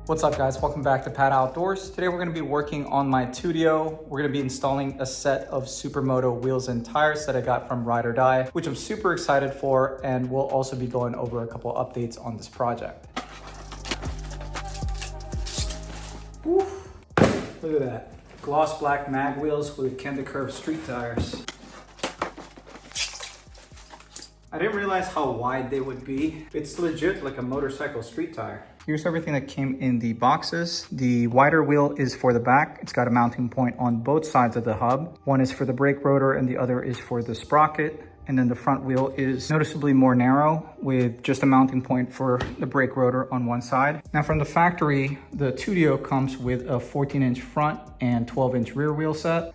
What's up guys, welcome back to Pat Outdoors. Today we're going to be working on my TUTTIO. We're going to be installing a set of Supermoto wheels and tires that I got from RideOrDie, which I'm super excited for, and we'll also be going over a couple updates on this project. Oof. Look at that. Gloss black mag wheels with Kenda Curve street tires. I didn't realize how wide they would be. It's legit like a motorcycle street tire. Here's everything that came in the boxes. The wider wheel is for the back. It's got a mounting point on both sides of the hub. One is for the brake rotor and the other is for the sprocket. And then the front wheel is noticeably more narrow with just a mounting point for the brake rotor on one side. Now from the factory, the TUTTIO comes with a 14-inch front and 12-inch rear wheel set.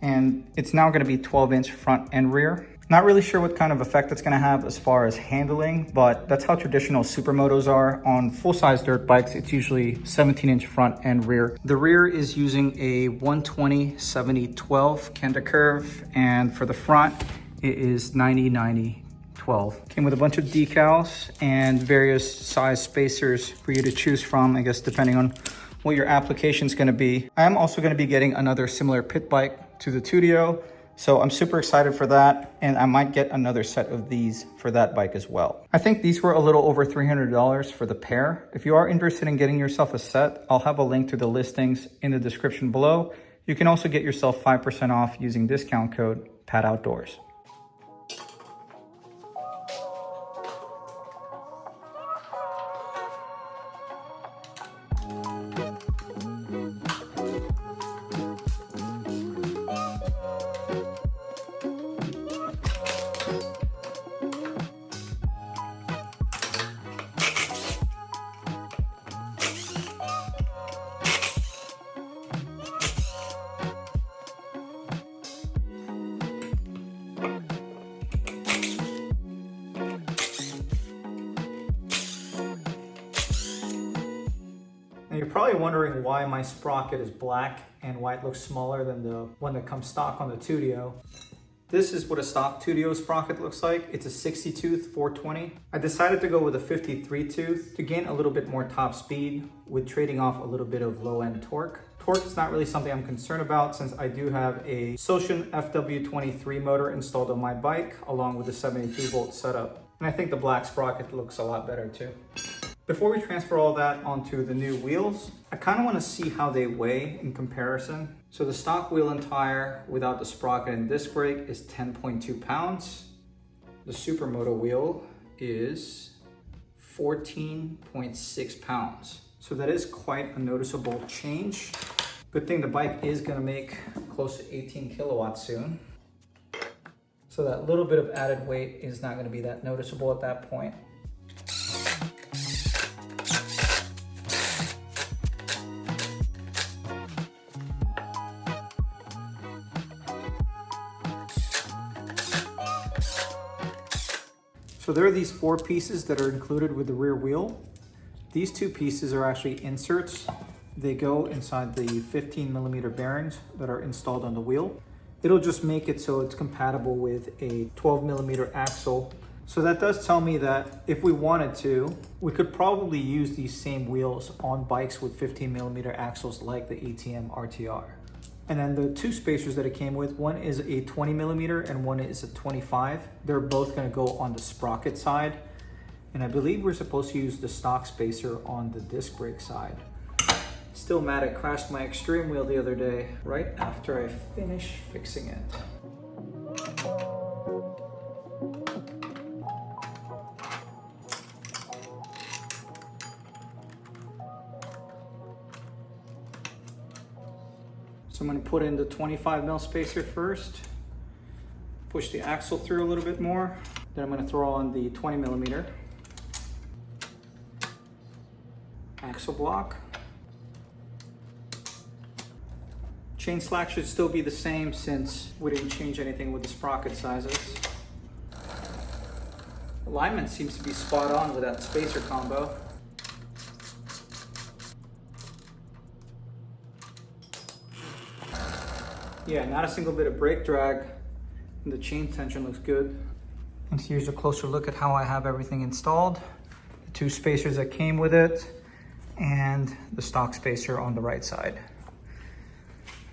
And it's now gonna be 12-inch front and rear. Not really sure what kind of effect it's gonna have as far as handling, but that's how traditional Supermotos are. On full-size dirt bikes, it's usually 17-inch front and rear. The rear is using a 120/70/12 Kenda Curve, and for the front, it is 90/90/12. Came with a bunch of decals and various size spacers for you to choose from, I guess, depending on what your application is gonna be. I am also gonna be getting another similar pit bike to the TUTTIO, so I'm super excited for that, and I might get another set of these for that bike as well. I think these were a little over $300 for the pair. If you are interested in getting yourself a set, I'll have a link to the listings in the description below. You can also get yourself 5% off using discount code PATOutdoors. Now you're probably wondering why my sprocket is black and why it looks smaller than the one that comes stock on the TUTTIO. This is what a stock TUTTIO sprocket looks like. It's a 60 tooth 420. I decided to go with a 53 tooth to gain a little bit more top speed with trading off a little bit of low end torque. Torque is not really something I'm concerned about since I do have a Socian FW23 motor installed on my bike along with a 72 volt setup. And I think the black sprocket looks a lot better too. Before we transfer all that onto the new wheels, I kind of want to see how they weigh in comparison. So the stock wheel and tire without the sprocket and disc brake is 10.2 pounds. The Supermoto wheel is 14.6 pounds. So that is quite a noticeable change. Good thing the bike is going to make close to 18 kilowatts soon. So that little bit of added weight is not going to be that noticeable at that point. So there are these 4 pieces that are included with the rear wheel. These 2 pieces are actually inserts. They go inside the 15mm bearings that are installed on the wheel. It'll just make it so it's compatible with a 12mm axle. So that does tell me that if we wanted to, we could probably use these same wheels on bikes with 15mm axles like the ATM RTR. And then the 2 spacers that it came with, one is a 20mm and one is a 25. They're both gonna go on the sprocket side. And I believe we're supposed to use the stock spacer on the disc brake side. Still mad I crashed my extreme wheel the other day, right after I finished fixing it. So I'm going to put in the 25mm spacer first, push the axle through a little bit more, then I'm going to throw on the 20mm axle block. Chain slack should still be the same since we didn't change anything with the sprocket sizes. Alignment seems to be spot on with that spacer combo. Yeah, not a single bit of brake drag, and the chain tension looks good. And here's a closer look at how I have everything installed. The 2 spacers that came with it, and the stock spacer on the right side.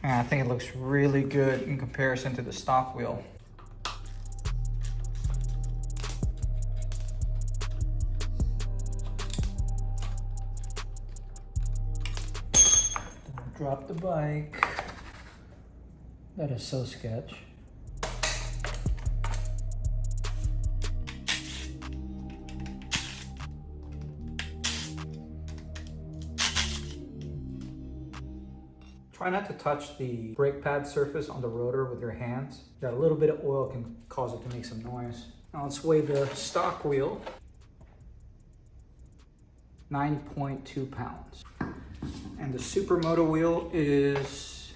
And I think it looks really good in comparison to the stock wheel. Drop the bike. That is so sketch. Try not to touch the brake pad surface on the rotor with your hands. That little bit of oil can cause it to make some noise. Now let's weigh the stock wheel. 9.2 pounds. And the Supermoto wheel is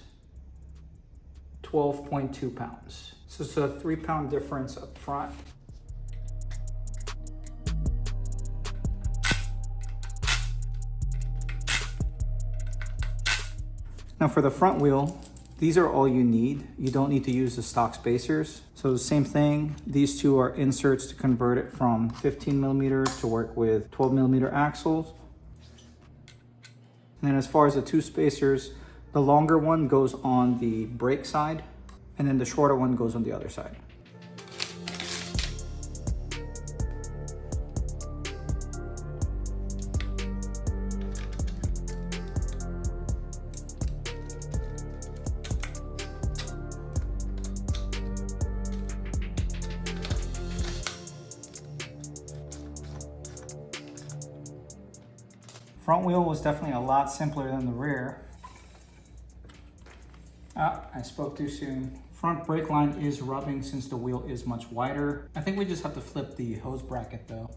12.2 pounds. So it's a 3-pound difference up front. Now for the front wheel, these are all you need. You don't need to use the stock spacers. So the same thing, these two are inserts to convert it from 15 millimeters to work with 12 millimeter axles. And then as far as the two spacers, the longer one goes on the brake side, and then the shorter one goes on the other side. Front wheel was definitely a lot simpler than the rear. I spoke too soon. Front brake line is rubbing since the wheel is much wider. I think we just have to flip the hose bracket though.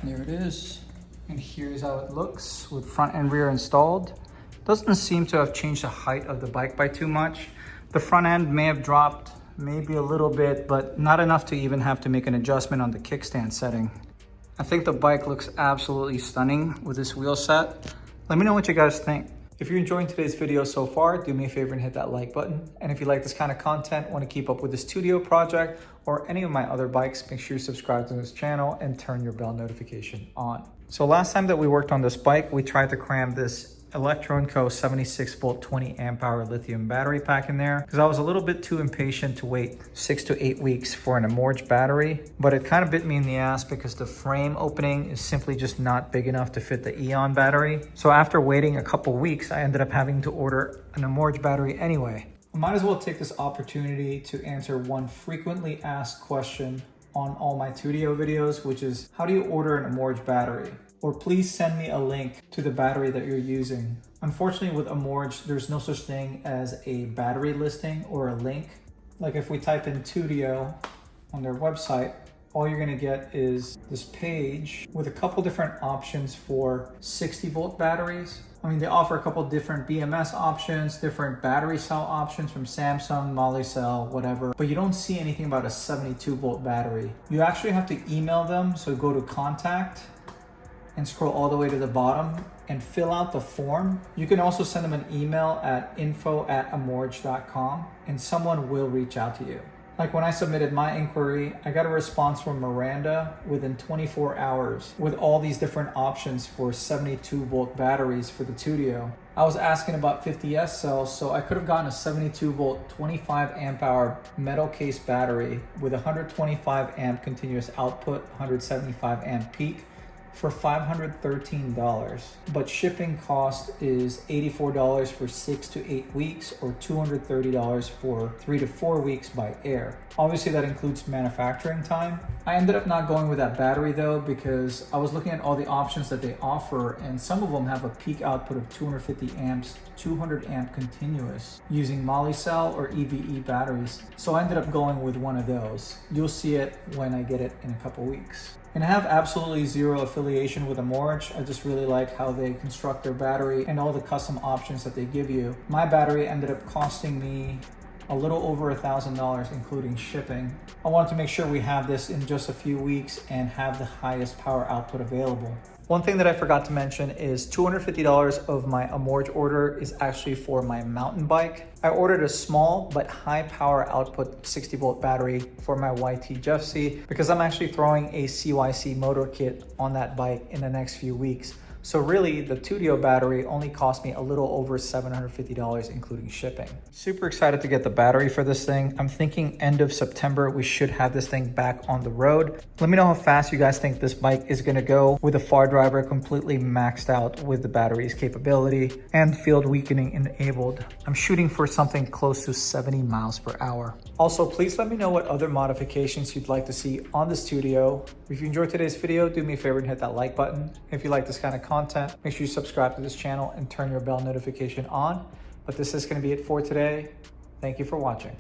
There it is. And here's how it looks with front and rear installed. Doesn't seem to have changed the height of the bike by too much. The front end may have dropped maybe a little bit, but not enough to even have to make an adjustment on the kickstand setting. I think the bike looks absolutely stunning with this wheel set. Let me know what you guys think. If you're enjoying today's video so far, do me a favor and hit that like button. And if you like this kind of content, want to keep up with the studio project or any of my other bikes, make sure you subscribe to this channel and turn your bell notification on. So last time that we worked on this bike, we tried to cram this Electron Co 76 volt 20 amp hour lithium battery pack in there because I was a little bit too impatient to wait 6 to 8 weeks for an Amorge battery, but it kind of bit me in the ass because the frame opening is simply just not big enough to fit the Eon battery. So after waiting a couple weeks, I ended up having to order an Amorge battery anyway. I might as well take this opportunity to answer one frequently asked question on all my TUTTIO videos, which is how do you order an Amorge battery? Or please send me a link to the battery that you're using. Unfortunately with Amorge, there's no such thing as a battery listing or a link. Like if we type in TUTTIO on their website, all you're gonna get is this page with a couple different options for 60 volt batteries. I mean, they offer a couple different BMS options, different battery cell options from Samsung, Molicel, whatever, but you don't see anything about a 72 volt battery. You actually have to email them, so go to contact and scroll all the way to the bottom and fill out the form. You can also send them an email at info@amorge.com and someone will reach out to you. Like when I submitted my inquiry, I got a response from Miranda within 24 hours with all these different options for 72 volt batteries for the TUTTIO. I was asking about 50S cells, so I could have gotten a 72 volt 25 amp hour metal case battery with 125 amp continuous output, 175 amp peak, for $513, but shipping cost is $84 for 6 to 8 weeks or $230 for 3 to 4 weeks by air. Obviously that includes manufacturing time. I ended up not going with that battery though because I was looking at all the options that they offer and some of them have a peak output of 250 amps, 200 amp continuous using Molicel or EVE batteries. So I ended up going with one of those. You'll see it when I get it in a couple weeks. And I have absolutely zero affiliation with Amorge. I just really like how they construct their battery and all the custom options that they give you. My battery ended up costing me a little over $1,000 including shipping. I wanted to make sure we have this in just a few weeks and have the highest power output available. One thing that I forgot to mention is $250 of my Amorge order is actually for my mountain bike. I ordered a small but high power output 60 volt battery for my YT Jeff C because I'm actually throwing a CYC motor kit on that bike in the next few weeks. So really, the TUTTIO battery only cost me a little over $750, including shipping. Super excited to get the battery for this thing. I'm thinking end of September, we should have this thing back on the road. Let me know how fast you guys think this bike is gonna go with a far driver completely maxed out with the battery's capability and field weakening enabled. I'm shooting for something close to 70 miles per hour. Also, please let me know what other modifications you'd like to see on this TUTTIO. If you enjoyed today's video, do me a favor and hit that like button. If you like this kind of content, make sure you subscribe to this channel and turn your bell notification on. But this is going to be it for today. Thank you for watching.